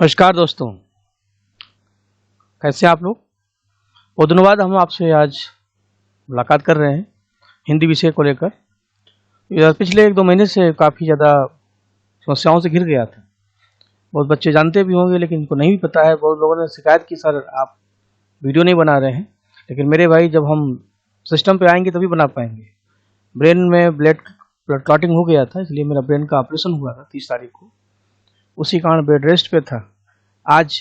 नमस्कार दोस्तों, कैसे हैं आप लोग। बहुत दिनों बाद हम आपसे आज मुलाकात कर रहे हैं हिंदी विषय को लेकर। पिछले 1-2 महीने से काफ़ी ज़्यादा समस्याओं से घिर गया था। बहुत बच्चे जानते भी होंगे लेकिन इनको नहीं भी पता है। बहुत लोगों ने शिकायत की, सर आप वीडियो नहीं बना रहे हैं। लेकिन मेरे भाई, जब हम सिस्टम पे आएंगे तभी बना पाएंगे। ब्रेन में ब्लड क्लॉटिंग हो गया था, इसलिए मेरा ब्रेन का ऑपरेशन हुआ था 30 तारीख को। उसी कारण बेड रेस्ट पे था। आज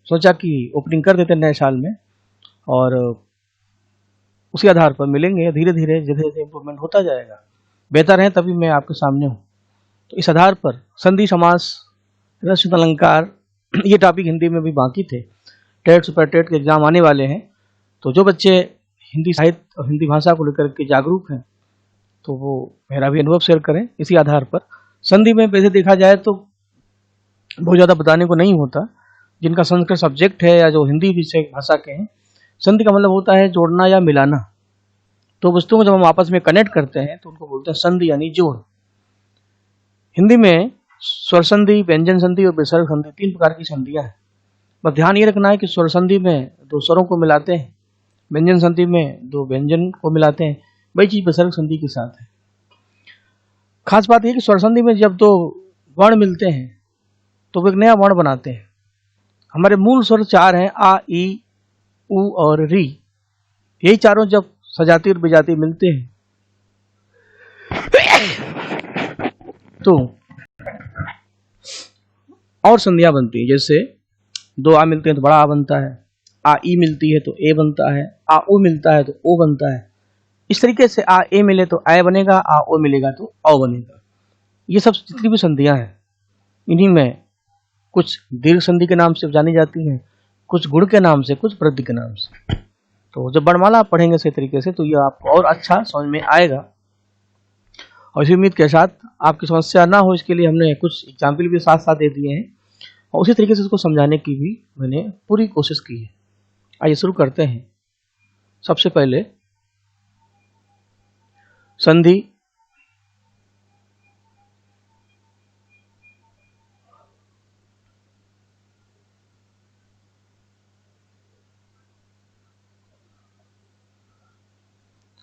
सोचा कि ओपनिंग कर देते नए साल में, और उसी आधार पर मिलेंगे। धीरे धीरे जैसे इम्प्रूवमेंट होता जाएगा, बेहतर है, तभी मैं आपके सामने हूँ। तो इस आधार पर संधि समास, रचना अलंकार, ये टॉपिक हिंदी में भी बाकी थे। टेट सुपर टेट के एग्जाम आने वाले हैं, तो जो बच्चे हिंदी साहित्य और हिंदी भाषा को लेकर के जागरूक हैं तो वो मेरा भी अनुभव शेयर करें। इसी आधार पर संधि में वैसे देखा जाए तो बहुत ज़्यादा बताने को नहीं होता। जिनका संस्कृत सब्जेक्ट है या जो हिंदी विषय भाषा के हैं, संधि का मतलब होता है जोड़ना या मिलाना। तो वस्तुओं को जब हम आपस में कनेक्ट करते हैं तो उनको बोलते हैं संधि, यानी जोड़। हिंदी में स्वर संधि, व्यंजन संधि और विसर्ग संधि 3 प्रकार की संधियां हैं। बस ध्यान ये रखना है कि स्वर संधि में 2 स्वरों को मिलाते हैं, व्यंजन संधि में 2 व्यंजन को मिलाते हैं। वही चीज विसर्ग संधि के साथ है। खास बात यह कि स्वर संधि में जब 2 वर्ण मिलते हैं तो वो एक नया वर्ण बनाते हैं। हमारे मूल स्वर 4 हैं, आ, ई, उ और री। यही चारों जब सजाती और विजाती मिलते हैं तो और संधियां बनती है। जैसे 2 आ मिलते हैं तो बड़ा आ बनता है, आ ई मिलती है तो ए बनता है, आ उ मिलता है तो ओ बनता है। इस तरीके से आ ए मिले तो आय बनेगा, आ ओ मिलेगा तो औ बनेगा। ये सब जितनी भी संधियां हैं, इन्हीं में कुछ दीर्घ संधि के नाम से जानी जाती हैं, कुछ गुण के नाम से, कुछ वृद्धि के नाम से। तो जब वर्णमाला आप पढ़ेंगे सही तरीके से तो ये आपको और अच्छा समझ में आएगा। और इसी उम्मीद के साथ आपकी समस्या ना हो, इसके लिए हमने कुछ एग्जाम्पल भी साथ साथ दे दिए हैं और उसी तरीके से इसको समझाने की भी मैंने पूरी कोशिश की है। आइए शुरू करते हैं। सबसे पहले संधि।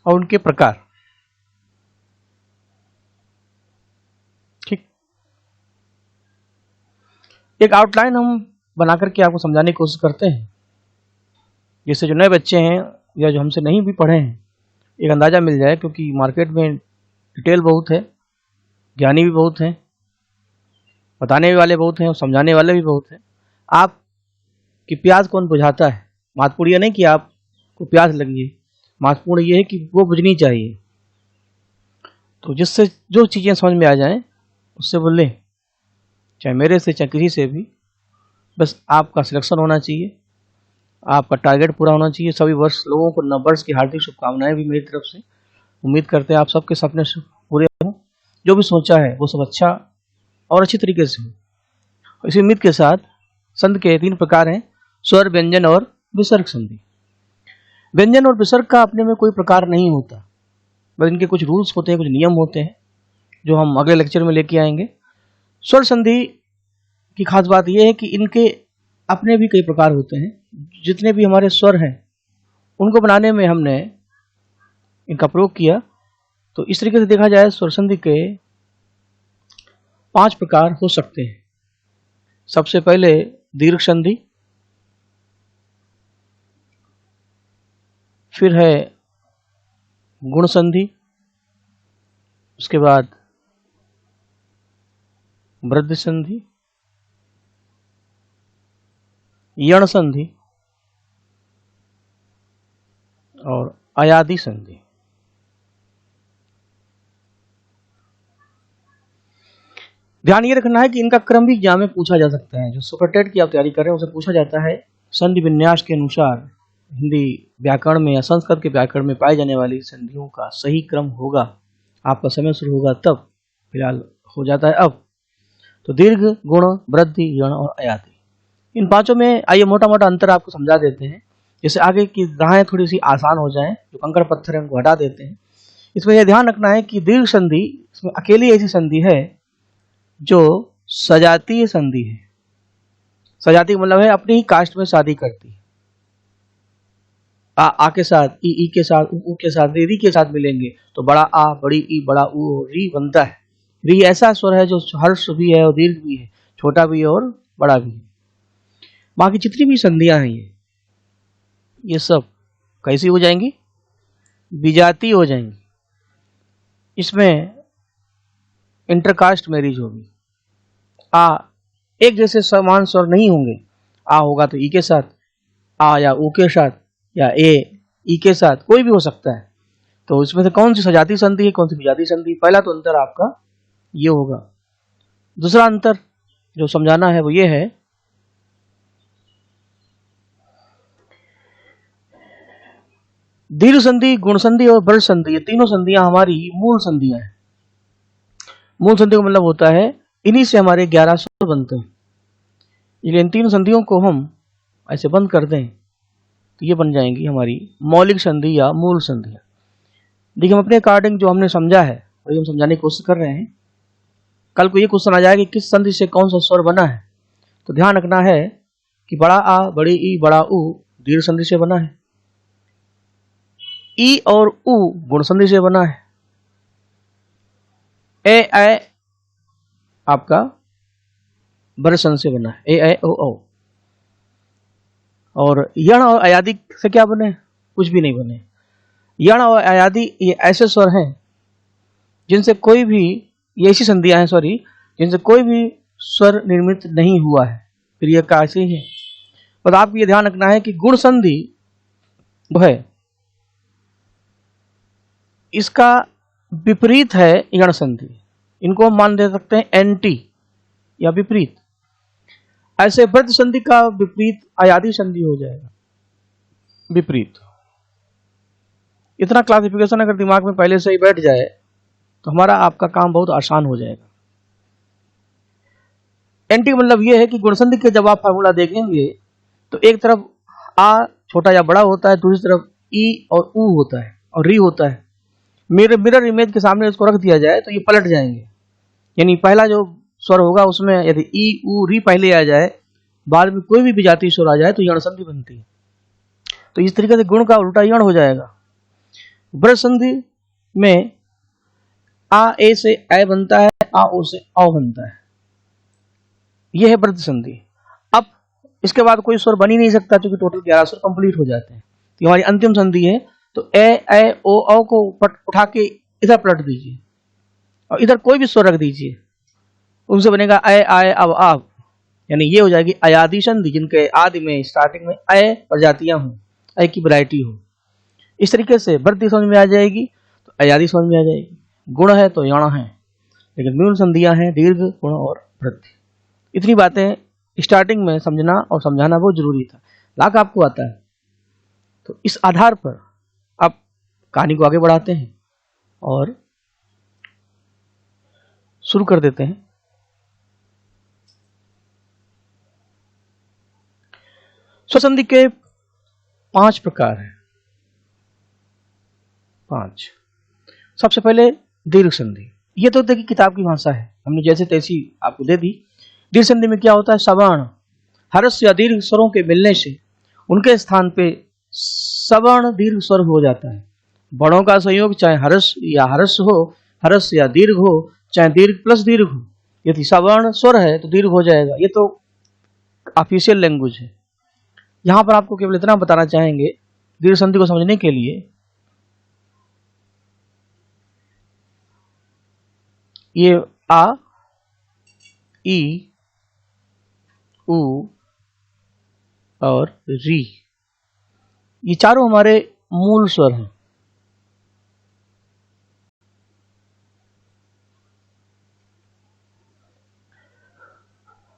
और उनके प्रकार। ठीक, एक आउटलाइन हम बना करके आपको समझाने की कोशिश करते हैं, जिससे जो नए बच्चे हैं या जो हमसे नहीं भी पढ़े हैं एक अंदाजा मिल जाए। क्योंकि मार्केट में डिटेल बहुत है, ज्ञानी भी बहुत हैं, बताने भी वाले बहुत हैं और समझाने वाले भी बहुत हैं। आपकी प्यास कौन बुझाता है? महत्वपूर्ण यह नहीं कि आपको प्यास लगी है, महत्वपूर्ण यह है कि वो बुझनी चाहिए। तो जिससे जो चीज़ें समझ में आ जाएं उससे बोलें, चाहे मेरे से चाहे किसी से भी। बस आपका सिलेक्शन होना चाहिए, आपका टारगेट पूरा होना चाहिए। सभी वर्ष लोगों को नववर्ष की हार्दिक शुभकामनाएं भी मेरी तरफ से। उम्मीद करते हैं आप सबके सपने पूरे हों, जो भी सोचा है वो सब अच्छा और अच्छी तरीके से हो। इसी उम्मीद के साथ संधि के 3 प्रकार हैं, स्वर, व्यंजन और विसर्ग संधि। व्यंजन और विसर्ग का अपने में कोई प्रकार नहीं होता, बस इनके कुछ रूल्स होते हैं, कुछ नियम होते हैं जो हम अगले लेक्चर में लेके आएंगे। स्वर संधि की खास बात यह है कि इनके अपने भी कई प्रकार होते हैं। जितने भी हमारे स्वर हैं उनको बनाने में हमने इनका प्रयोग किया। तो इस तरीके से देखा जाए स्वर संधि के 5 प्रकार हो सकते हैं। सबसे पहले दीर्घ संधि, फिर है गुण संधि, उसके बाद वृद्धि संधि, यण संधि और अयादि संधि। ध्यान ये रखना है कि इनका क्रम भी एग्जाम में पूछा जा सकता है। जो सुपर टेट की आप तैयारी कर रहे हैं उसे पूछा जाता है संधि विन्यास के अनुसार हिंदी व्याकरण में या संस्कृत के व्याकरण में पाई जाने वाली संधियों का सही क्रम होगा। आपका समय शुरू होगा तब, फिलहाल हो जाता है अब। तो दीर्घ, गुण, वृद्धि, यण और अयादि, इन 5 में आइए मोटा मोटा अंतर आपको समझा देते हैं, जैसे आगे की राहें थोड़ी सी आसान हो जाएं। जो कंकड़ पत्थर है उनको हटा देते हैं। इसमें यह ध्यान रखना है कि दीर्घ संधि इसमें अकेली ऐसी संधि है जो सजातीय संधि है। सजाती का मतलब है अपनी ही कास्ट में शादी करती है। आ के साथ ई के साथ ऊ के साथ री के साथ मिलेंगे तो बड़ा आ बड़ी ई बड़ा ऊ री बनता है। री ऐसा स्वर है जो हर्ष भी है और दीर्घ भी है, छोटा भी है और बड़ा भी है। बाकी जितनी भी संधियां हैं ये सब कैसी हो जाएंगी? विजाती हो जाएंगी। इसमें इंटरकास्ट मैरिज होगी। आ एक जैसे समान स्वर नहीं होंगे। आ होगा तो ई के साथ, आ या ऊ के साथ, या ए ई के साथ, कोई भी हो सकता है। तो इसमें से कौन सी सजाती संधि है, कौन सी विजाती संधि? पहला तो अंतर आपका ये होगा। दूसरा अंतर जो समझाना है वो ये है, दीर्घ संधि, गुण संधि और वर्ग संधि, ये तीनों संधियां हमारी मूल संधियां हैं। मूल संधि का मतलब होता है इन्हीं से हमारे 11 स्वर बनते हैं। इसलिए इन तीन संधियों को हम ऐसे बंद कर दें तो ये बन जाएंगी हमारी मौलिक संधि या मूल संधियां। देखिए, हम अपने अकॉर्डिंग जो हमने समझा है वही हम समझाने की कोशिश कर रहे हैं। कल को ये क्वेश्चन आ जाए कि किस संधि से कौन सा स्वर बना है, तो ध्यान रखना है कि बड़ा आ बड़ी ई बड़ा ऊ दीर्घ संधि से बना है, ई और ऊ गुण संधि से बना है, ए आपका वर्ग संधि से बना है, ए ओ। और यण और अयादि से क्या बने? कुछ भी नहीं बने। यण और अयादि ये ऐसे स्वर हैं जिनसे कोई भी, ये ऐसी संधियां हैं सॉरी, जिनसे कोई भी स्वर निर्मित नहीं हुआ है, फिर यह कैसे ही है। पर आपको ये ध्यान रखना है कि गुण संधि जो है इसका विपरीत है यण संधि। इनको हम मान दे सकते हैं एंटी या विपरीत। ऐसे वृद्ध संधि का विपरीत अयादि संधि हो जाएगा, विपरीत। इतना क्लासिफिकेशन अगर दिमाग में पहले से ही बैठ जाए तो हमारा आपका काम बहुत आसान हो जाएगा। एंटी मतलब यह है कि गुण संधि के जब आप फार्मूला देखेंगे तो एक तरफ आ छोटा या बड़ा होता है, दूसरी तरफ ई और ऊ होता है और री होता है। मिरर इमेज के सामने इसको रख दिया जाए तो ये पलट जाएंगे। यानी पहला जो स्वर होगा उसमें यदि ई ऊ री पहले आ जाए, बाद में कोई भी विजातीय स्वर आ जाए तो यण संधि बनती है। तो इस तरीके से गुण का उल्टा यण हो जाएगा। वृद्ध संधि में आ ए से ए बनता है, आ ओ से औ बनता है। यह है वृद्ध संधि। अब इसके बाद कोई स्वर बन ही नहीं सकता क्योंकि टोटल 11 स्वर कंप्लीट हो जाते हैं। तो हमारी अंतिम संधि है। तो ए ओ औ को उठा के इधर पलट दीजिए और इधर कोई भी स्वर रख दीजिए, उनसे बनेगा ए आए अब आप। यानी ये हो जाएगी अयादि संधि, जिनके आदि में स्टार्टिंग में ए प्रजातियां हों, ए की वैरायटी हो। इस तरीके से वृद्धि समझ में आ जाएगी तो अयादि समझ में आ जाएगी। गुण है तो यण है, लेकिन मूल संधियां हैं दीर्घ, गुण और वृद्धि। इतनी बातें स्टार्टिंग में समझना और समझाना बहुत जरूरी था। लाख आपको आता है तो इस आधार पर आप कहानी को आगे बढ़ाते हैं और शुरू कर देते हैं। स्वसंधि के 5 प्रकार हैं। 5। सबसे पहले दीर्घ संधि। ये तो देखिए किताब की भाषा है, हमने जैसे तैसी आपको दे दी। दीर्घ संधि में क्या होता है? सवर्ण हर्ष या दीर्घ स्वरों के मिलने से उनके स्थान पे सवर्ण दीर्घ स्वर हो जाता है। वर्णों का संयोग चाहे हर्ष या हर्ष हो, हर्ष या दीर्घ हो, चाहे दीर्घ प्लस दीर्घ हो, यदि सवर्ण स्वर है तो दीर्घ हो जाएगा। ये तो ऑफिशियल लैंग्वेज है। यहां पर आपको केवल इतना बताना चाहेंगे दीर्घ संधि को समझने के लिए, ये आ ई ऊ और री, ये चारों हमारे मूल स्वर हैं।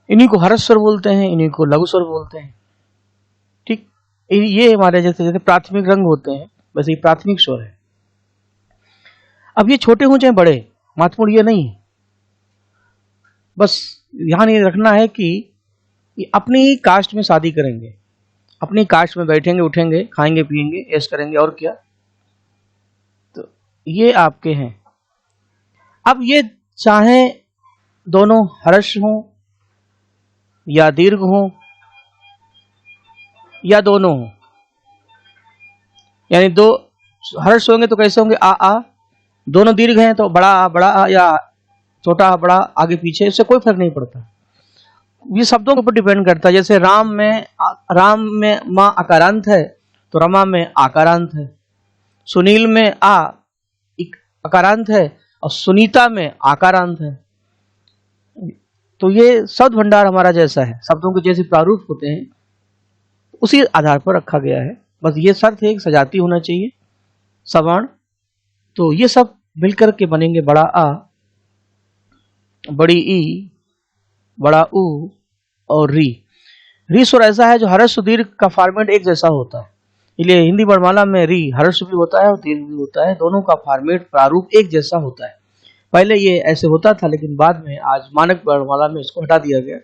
इन्हीं को हर्ष स्वर बोलते हैं, इन्हीं को लघु स्वर बोलते हैं। ठीक, ये हमारे जैसे जैसे प्राथमिक रंग होते हैं वैसे ही प्राथमिक स्वर है। अब ये छोटे हों चाहे बड़े, महत्वपूर्ण ये नहीं है। बस ध्यान ये रखना है कि ये अपनी ही कास्ट में शादी करेंगे, अपनी कास्ट में बैठेंगे उठेंगे खाएंगे पिएंगे ऐश करेंगे और क्या। तो ये आपके हैं। अब ये चाहे दोनों हर्ष हों या दीर्घ हों या दोनों हो, यानी दो हर्ष होंगे तो कैसे होंगे, आ, दोनों दीर्घ हैं तो बड़ा आ या छोटा आ बड़ा आगे पीछे, इससे कोई फर्क नहीं पड़ता। ये शब्दों के ऊपर डिपेंड करता है। जैसे राम में माँ अकारांत है तो रमा में आकारांत है, सुनील में अकारांत है और सुनीता में आकारांत है। तो ये शब्द भंडार हमारा जैसा है, शब्दों के जैसे प्रारूप होते हैं उसी आधार पर रखा गया है। बस ये शर्त है कि सजाती होना चाहिए सवर्ण। तो ये सब मिलकर के बनेंगे बड़ा आ, बड़ी ई, बड़ा ऊ और री। री स्वर ऐसा है जो हर्ष दीर्घ का फॉर्मेट एक जैसा होता है, इसलिए हिंदी वर्णमाला में री हर्ष भी होता है और दीर्घ भी होता है, दोनों का फॉर्मेट प्रारूप एक जैसा होता है। पहले ये ऐसे होता था लेकिन बाद में आज मानक वर्णमाला में इसको हटा दिया गया।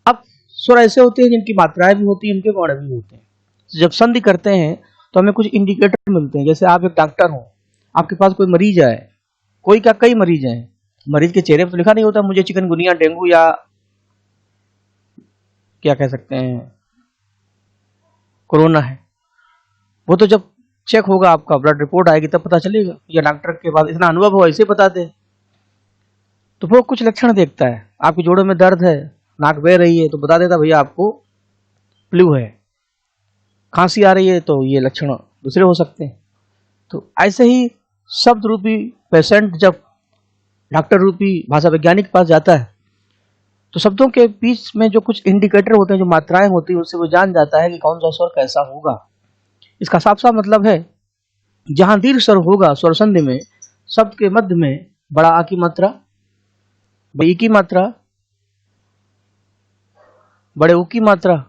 अब स्वर ऐसे होते हैं जिनकी मात्राएं भी होती हैं, उनके वर्ण भी होते हैं। जब संधि करते हैं तो हमें कुछ इंडिकेटर मिलते हैं। जैसे आप एक डॉक्टर हो, आपके पास कोई मरीज आए, कोई क्या कई मरीज हैं, मरीज के चेहरे पर तो लिखा नहीं होता मुझे चिकनगुनिया, डेंगू या क्या कह सकते हैं कोरोना है। वो तो जब चेक होगा, आपका ब्लड रिपोर्ट आएगी तब पता चलेगा, या डॉक्टर के पास इतना अनुभव हो ऐसे बता दे। तो वो कुछ लक्षण देखता है, आपके जोड़ों में दर्द है, नाक बह रही है तो बता देता भैया आपको फ्लू है, खांसी आ रही है तो ये लक्षण दूसरे हो सकते हैं। तो ऐसे ही शब्द रूपी पेशेंट जब डॉक्टर रूपी भाषा वैज्ञानिक के पास जाता है तो शब्दों के बीच में जो कुछ इंडिकेटर होते हैं, जो मात्राएं होती हैं, उससे वो जान जाता है कि कौन सा स्वर कैसा होगा। इसका साफ साफ मतलब है जहां दीर्घ स्वर होगा स्वर संधि में, शब्द के मध्य में बड़ा आ की मात्रा, बड़ी की मात्रा, बड़े ऊ की मात्रा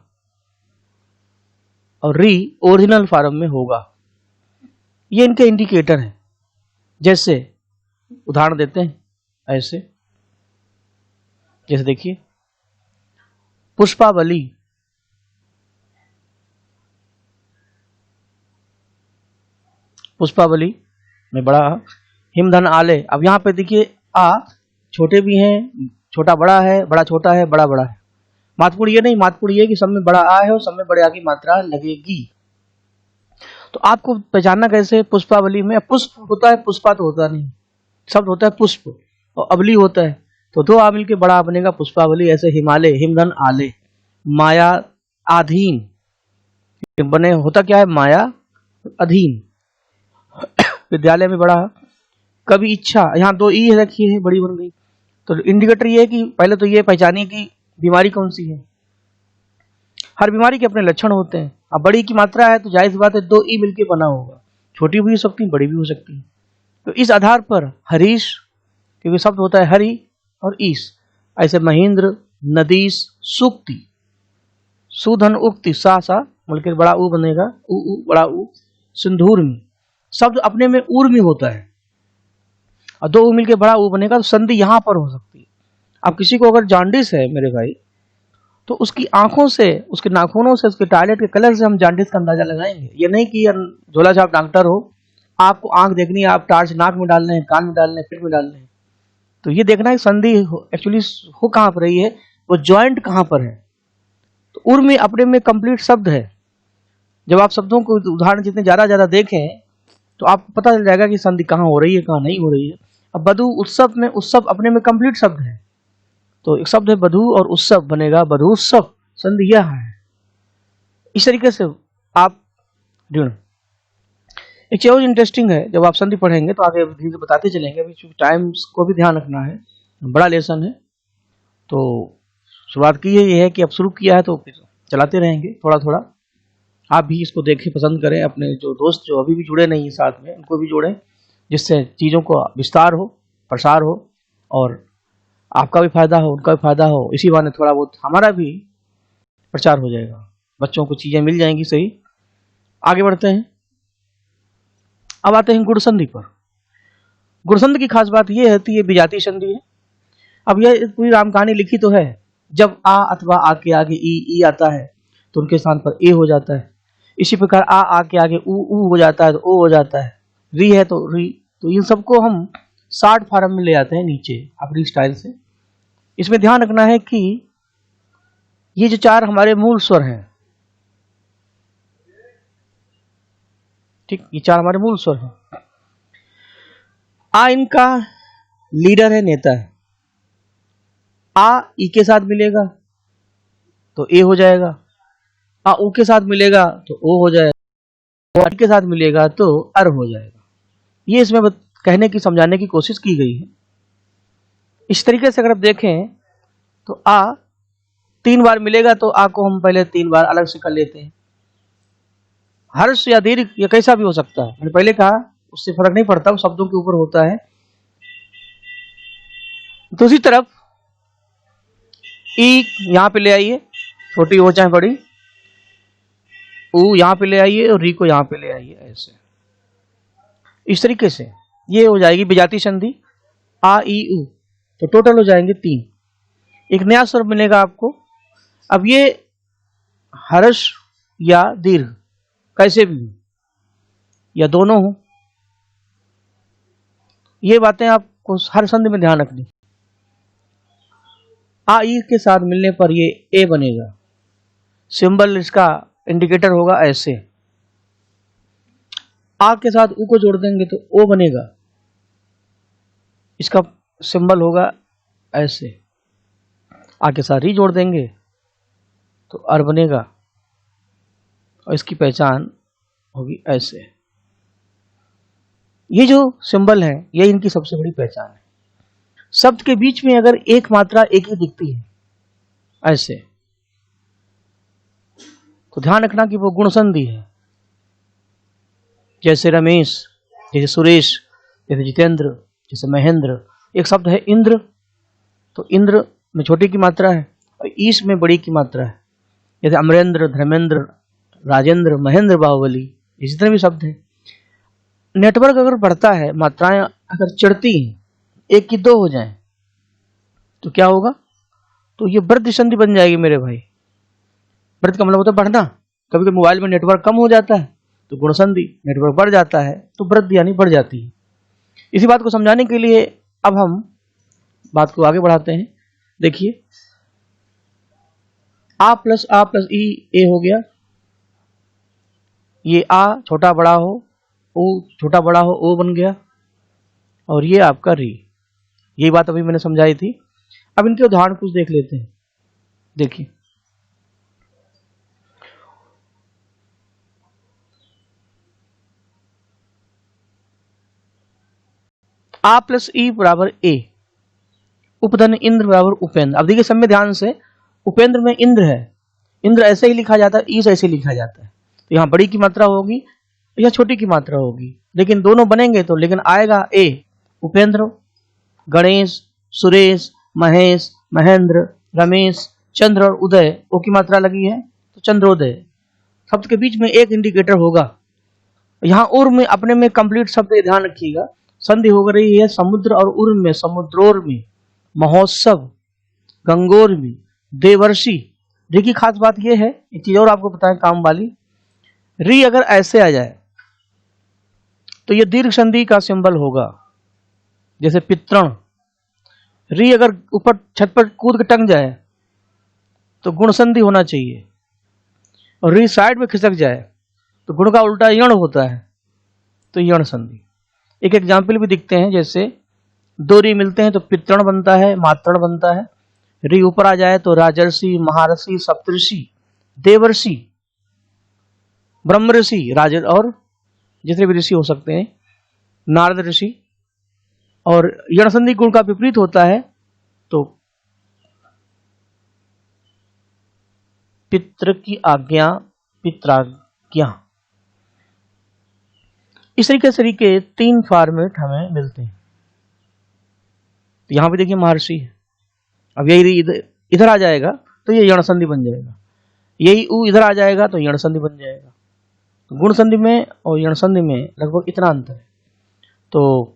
और री ओरिजिनल फॉर्म में होगा। ये इनके इंडिकेटर हैं। जैसे उदाहरण देते हैं ऐसे, जैसे देखिए पुष्पावली, पुष्पावली में बड़ा आ, हिमधन आले। अब यहाँ पे देखिए आ छोटे भी हैं, छोटा बड़ा है, बड़ा छोटा है, बड़ा बड़ा है। महत्वपूर्ण ये नहीं, महत्वपूर्ण ये कि सब में बड़ा आ है और सब में बड़े आ की मात्रा लगेगी। तो आपको पहचानना कैसे, पुष्पावली में पुष्प होता है, पुष्पा तो होता नहीं, शब्द होता है पुष्प और अवली होता है, तो दो आ मिलके बड़ा बनेगा पुष्पावली। ऐसे हिमालय, हिमधन आले, माया आधीन बने, होता क्या है माया अधीन। विद्यालय में बड़ा, कभी इच्छा, यहाँ दो ई रखी है, बड़ी बन गई। तो इंडिकेटर ये है कि पहले तो ये पहचानिए कि बीमारी कौन सी है। हर बीमारी के अपने लक्षण होते हैं। अब बड़ी की मात्रा है तो जाहिर सी बात है दो ई मिलके बना होगा, छोटी भी हो सकती है, बड़ी भी हो सकती है। तो इस आधार पर हरीश, क्योंकि शब्द होता है हरि और ईश, ऐसे महेंद्र, नदीश, सूक्ति, सुधन उक्ति, सा मिलकर बड़ा ऊ बनेगा, ऊ बड़ा ऊ, सिंधूर में शब्द अपने में ऊर्मी होता है और दो ऊ मिलकर बड़ा ऊ बनेगा, तो संधि यहां पर हो सकती है। अब किसी को अगर जॉन्डिस है मेरे भाई, तो उसकी आंखों से, उसके नाखूनों से, उसके टॉयलेट के कलर से हम जॉन्डिस का अंदाजा लगाएंगे। ये नहीं कि झोला छाप डॉक्टर हो, आपको आंख देखनी है, आप टार्च नाक में डाल रहे हैं, कान में डाल रहे हैं, पेट में डाल रहे हैं, तो ये देखना है संधि एक्चुअली हो कहां पर रही है, वो जॉइंट कहां पर है। तो उर् में अपने में कंप्लीट शब्द है। जब आप शब्दों को उदाहरण जितने ज्यादा देखें तो आपको पता चल जाएगा कि संधि कहां हो रही है, कहां नहीं हो रही है। अब बधु उत्सव में उत्सव अपने में कंप्लीट शब्द है, तो एक शब्द है बधु और उत्सव बनेगा बधुत्सव, संधि यह है। इस तरीके से आप ढूंढ। एक चीज इंटरेस्टिंग है, जब आप संधि पढ़ेंगे तो आगे धीरे बताते चलेंगे, अभी टाइम को भी ध्यान रखना है, बड़ा लेसन है। तो शुरुआत की है ये है कि अब शुरू किया है तो फिर चलाते रहेंगे थोड़ा थोड़ा। आप भी इसको देखें, पसंद करें, अपने जो दोस्त जो अभी भी जुड़े नहीं है साथ में उनको भी जोड़ें, जिससे चीज़ों को विस्तार हो, प्रसार हो और आपका भी फायदा हो, उनका भी फायदा हो। इसी बहाने थोड़ा बहुत हमारा भी प्रचार हो जाएगा, बच्चों को चीज़ें मिल जाएंगी। सही, आगे बढ़ते हैं। अब आते हैं गुण संधि पर। गुण संधि की खास बात यह है कि ये विजातीय संधि है। अब यह पूरी राम कहानी लिखी तो है, जब आ अथवा आ के आगे ई आता है तो उनके स्थान पर ए हो जाता है। इसी प्रकार आ के आगे ऊ हो जाता है तो ओ हो जाता है। री है तो री। तो इन सबको हम 60 फार्म में ले आते हैं नीचे अपनी स्टाइल से। इसमें ध्यान रखना है कि ये जो चार हमारे मूल स्वर हैं, ठीक, ये 4 हमारे मूल स्वर हैं। आ इनका लीडर है, नेता है। आ ई के साथ मिलेगा तो ए हो जाएगा, आ ऊ के साथ मिलेगा तो ओ हो जाएगा, और के साथ मिलेगा तो अर हो जाएगा। ये इसमें कहने की, समझाने की कोशिश की गई है। इस तरीके से अगर आप देखें तो आ 3 बार मिलेगा तो आ को हम पहले 3 बार अलग से कर लेते हैं। हर्ष या दीर्घ या कैसा भी हो सकता है, मैंने पहले कहा, उससे फर्क नहीं पड़ता, वो शब्दों के ऊपर होता है। दूसरी तरफ ई यहां पे ले आइए, छोटी हो चाहे बड़ी, ऊ यहां पे ले आइए और री को यहां पे ले आइए, ऐसे इस तरीके से ये हो जाएगी विजाती संधि आ ई ऊ। तो टोटल हो जाएंगे 3। एक नया स्वर मिलेगा आपको। अब ये हर्ष या दीर्घ कैसे भी हो या दोनों हो, ये बातें आपको हर संधि में ध्यान रखनी। आ ई के साथ मिलने पर ये ए बनेगा, सिंबल इसका इंडिकेटर होगा ऐसे। आ के साथ ऊ को जोड़ देंगे तो ओ बनेगा, इसका सिंबल होगा ऐसे। आ के साथ री जोड़ देंगे तो अर बनेगा, और इसकी पहचान होगी ऐसे। ये जो सिंबल है ये इनकी सबसे बड़ी पहचान है। शब्द के बीच में अगर एक मात्रा एक ही दिखती है ऐसे, तो ध्यान रखना कि वो गुण संधि है। जैसे रमेश, जैसे सुरेश, जैसे जितेंद्र, जैसे महेंद्र। एक शब्द है इंद्र, तो इंद्र में छोटी की मात्रा है और ईश में बड़ी की मात्रा है। जैसे अमरेंद्र, धर्मेंद्र, राजेंद्र, महेंद्र, बाहुबली, ये जितने भी शब्द हैं। नेटवर्क अगर बढ़ता है, मात्राएं अगर चढ़ती हैं, 1 की 2 हो जाएं, तो क्या होगा? तो ये वृद्धि संधि बन जाएगी मेरे भाई। वृद्धि का मतलब होता है बढ़ना। कभी कभी मोबाइल में नेटवर्क कम हो जाता है तो गुण संधि, नेटवर्क बढ़ जाता है तो वृद्धि यानी बढ़ जाती है। इसी बात को समझाने के लिए अब हम बात को आगे बढ़ाते हैं। देखिए, आ प्लस ई ए हो गया। ये आ छोटा बड़ा हो, ओ छोटा बड़ा हो, ओ बन गया, और ये आपका री। ये बात अभी मैंने समझाई थी। अब इनके उदाहरण कुछ देख लेते हैं। देखिए, आ प्लस ई बराबर ए, उपधन इंद्र बराबर उपेंद्र। अब देखिए सब में ध्यान से, उपेंद्र में इंद्र है, इंद्र ऐसे ही लिखा जाता है, ई से ऐसे लिखा जाता है। तो यहाँ बड़ी की मात्रा होगी या छोटी की मात्रा होगी, लेकिन दोनों बनेंगे तो लेकिन आएगा ए। उपेंद्र, गणेश, सुरेश, महेश, महेंद्र, रमेश, चंद्र और उदय, ओ की मात्रा लगी है तो चंद्रोदय। शब्द के बीच में एक इंडिकेटर होगा। यहाँ उर में अपने में कंप्लीट शब्द ध्यान रखिएगा। संधि हो रही है समुद्र और उर में, समुद्रोर में, महोत्सव, गंगोर में, देवर्षि। री की खास बात यह है, एक चीज और आपको बताएं काम वाली, री अगर ऐसे आ जाए तो ये दीर्घ संधि का सिंबल होगा। जैसे पितृण, री अगर ऊपर छत पर कूद के टंग जाए तो गुण संधि होना चाहिए, और री साइड में खिसक जाए तो गुण का उल्टा यण होता है, तो यण संधि। एक एग्जाम्पल भी दिखते हैं, जैसे 2 री मिलते हैं तो पितृण बनता है, मातृण बनता है। री ऊपर आ जाए तो राजर्षि, महारषि, सप्तऋषि, देवर्षि, ब्रह्म ऋषि, राज और जितने भी ऋषि हो सकते हैं, नारद ऋषि। और यण संधि गुण का विपरीत होता है तो पितृ की आज्ञा, पित्राज्ञा। इस तरीके के 3 फॉर्मेट हमें मिलते हैं। तो यहां पे देखिए महर्षि है, अब यही इधर आ जाएगा तो ये यण संधि बन जाएगा, यही ऊ इधर आ जाएगा तो यण संधि बन जाएगा। तो गुण संधि में और यण संधि में लगभग इतना अंतर है। तो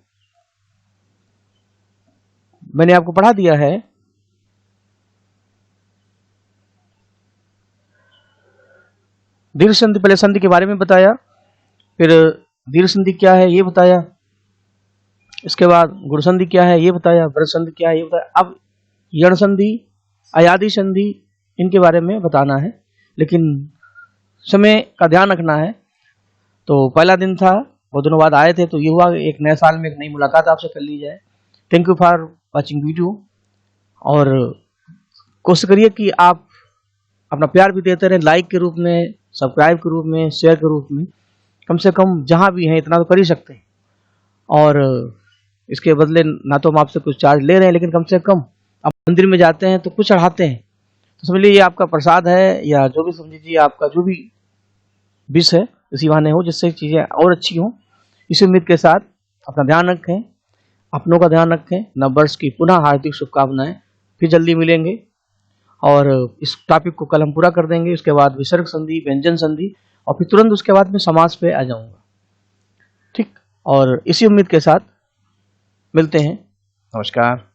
मैंने आपको पढ़ा दिया है। दीर्घ संधि, पहले संधि के बारे में बताया, फिर दीर्घ संधि क्या है ये बताया, इसके बाद गुण संधि क्या है ये बताया, वृद्ध संधि क्या है ये बताया। अब यण संधि, अयादि संधि, इनके बारे में बताना है, लेकिन समय का ध्यान रखना है। तो पहला दिन था, बहुत दिनों बाद आए थे, तो ये हुआ एक नए साल में एक नई मुलाकात आपसे कर ली जाए। Thank you for watching video, और कोशिश करिए कि आप अपना प्यार भी देते रहें, लाइक के रूप में, सब्सक्राइब के रूप में, शेयर के रूप में। कम से कम जहाँ भी हैं इतना तो कर ही सकते हैं, और इसके बदले ना तो हम आपसे कुछ चार्ज ले रहे हैं, लेकिन कम से कम आप मंदिर में जाते हैं तो कुछ चढ़ाते हैं, तो समझ लीजिए ये आपका प्रसाद है, या जो भी समझिए आपका जो भी विश है इसी बहाने हो, जिससे चीज़ें और अच्छी हों। इसी उम्मीद के साथ अपना ध्यान रखें, अपनों का ध्यान रखें। नववर्ष की पुनः हार्दिक शुभकामनाएं। फिर जल्दी मिलेंगे, और इस टॉपिक को कल हम पूरा कर देंगे। उसके बाद विसर्ग संधि, व्यंजन संधि, और फिर तुरंत उसके बाद मैं समास पे आ जाऊंगा। ठीक, और इसी उम्मीद के साथ मिलते हैं। नमस्कार।